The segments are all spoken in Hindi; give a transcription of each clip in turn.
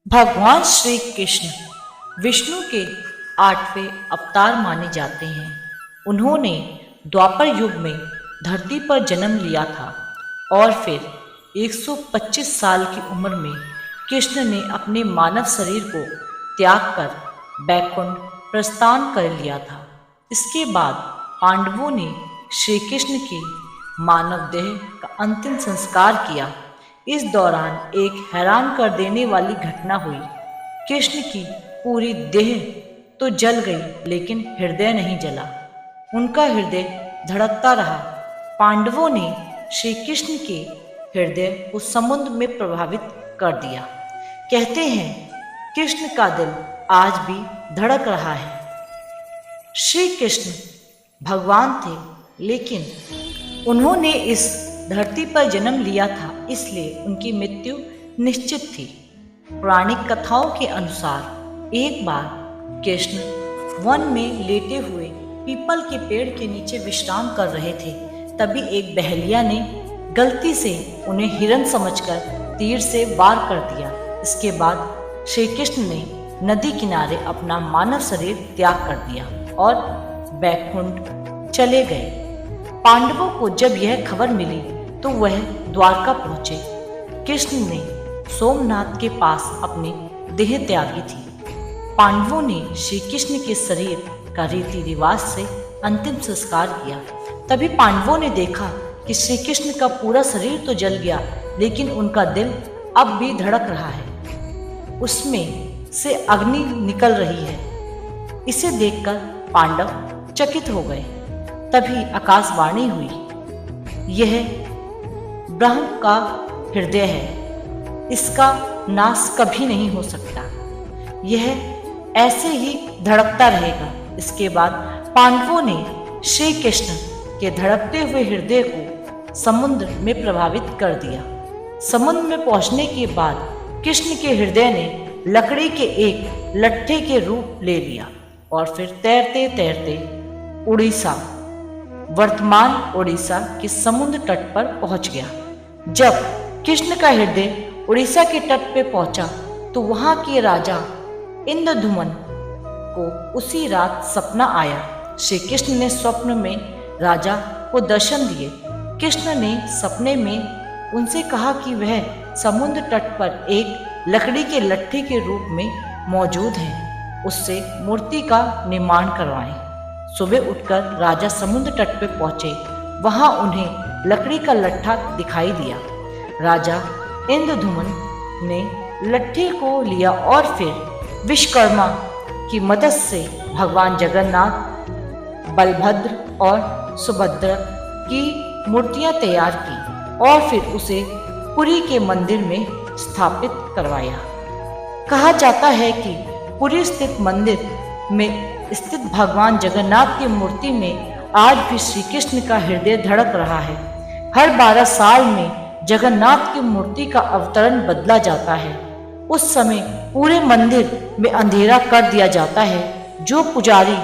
भगवान श्री कृष्ण विष्णु के 8वें अवतार माने जाते हैं। उन्होंने द्वापर युग में धरती पर जन्म लिया था और फिर 125 साल की उम्र में कृष्ण ने अपने मानव शरीर को त्याग कर बैकुंठ प्रस्थान कर लिया था। इसके बाद पांडवों ने श्री कृष्ण की मानव देह का अंतिम संस्कार किया। इस दौरान एक हैरान कर देने वाली घटना हुई। कृष्ण की पूरी देह तो जल गई लेकिन हृदय नहीं जला। उनका हृदय धड़कता रहा। पांडवों ने श्री कृष्ण के हृदय को समुद्र में प्रभावित कर दिया। कहते हैं कृष्ण का दिल आज भी धड़क रहा है। श्री कृष्ण भगवान थे, लेकिन उन्होंने इस धरती पर जन्म लिया था, इसलिए उनकी मृत्यु निश्चित थी। पौराणिक कथाओं के अनुसार एक बार कृष्ण वन में लेटे हुए पीपल के पेड़ के नीचे विश्राम कर रहे थे। तभी एक बहेलिया ने गलती से उन्हें हिरन समझकर तीर से वार कर दिया। इसके बाद श्री कृष्ण ने नदी किनारे अपना मानव शरीर त्याग कर दिया और बैकुंठ चले गए। पांडवों को जब यह खबर मिली तो वह द्वारका पहुंचे। कृष्ण ने सोमनाथ के पास अपनी देह त्यागी थी। पांडवों ने श्री कृष्ण के शरीर का रीति रिवाज से अंतिम संस्कार किया। तभी पांडवों ने देखा कि श्री कृष्ण का पूरा शरीर तो जल गया, लेकिन उनका दिल अब भी धड़क रहा है। उसमें से अग्नि निकल रही है। इसे देखकर पांडव चकित हो गए। तभी आकाशवाणी हुई, यह ब्रह्म का हृदय है, इसका नाश कभी नहीं हो सकता, यह ऐसे ही धड़कता रहेगा। इसके बाद पांडवों ने श्री कृष्ण के धड़कते हुए हृदय को समुद्र में प्रभावित कर दिया। समुद्र में पहुंचने के बाद कृष्ण के हृदय ने लकड़ी के एक लट्ठे के रूप ले लिया और फिर तैरते तैरते उड़ीसा, वर्तमान उड़ीसा के समुद्र तट पर पहुंच गया। जब कृष्ण का हृदय उड़ीसा के तट पर पहुंचा तो वहां के राजा इंद्रद्युम्न को उसी रात सपना आया। श्री कृष्ण ने स्वप्न में राजा को दर्शन दिए। कृष्ण ने सपने में उनसे कहा कि वह समुद्र तट पर एक लकड़ी के लट्ठे के रूप में मौजूद है, उससे मूर्ति का निर्माण करवाएं। सुबह उठकर राजा समुद्र तट पर पहुंचे। वहां उन्हें लकड़ी का लट्ठा दिखाई दिया। राजा इंद्रद्युम्न ने लट्ठे को लिया और फिर विश्वकर्मा की मदद से भगवान जगन्नाथ, बलभद्र और सुभद्रा की मूर्तियां तैयार की और फिर उसे पुरी के मंदिर में स्थापित करवाया। कहा जाता है कि पुरी स्थित मंदिर में स्थित भगवान जगन्नाथ की मूर्ति में आज भी श्री कृष्ण का हृदय धड़क रहा है। हर 12 साल में जगन्नाथ की मूर्ति का अवतरण बदला जाता है। उस समय पूरे मंदिर में अंधेरा कर दिया जाता है। जो पुजारी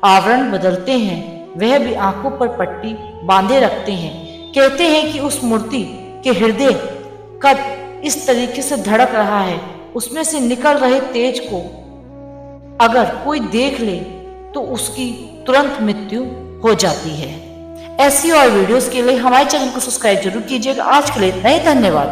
आवरण बदलते हैं वह भी आंखों पर पट्टी बांधे रखते हैं। कहते हैं कि उस मूर्ति के हृदय का इस तरीके से धड़क रहा है, उसमें से निकल रहे तेज को अगर कोई देख ले तो उसकी तुरंत मृत्यु हो जाती है। ऐसी और वीडियोस के लिए हमारे चैनल को सब्सक्राइब जरूर कीजिएगा। आज के लिए इतना ही, धन्यवाद।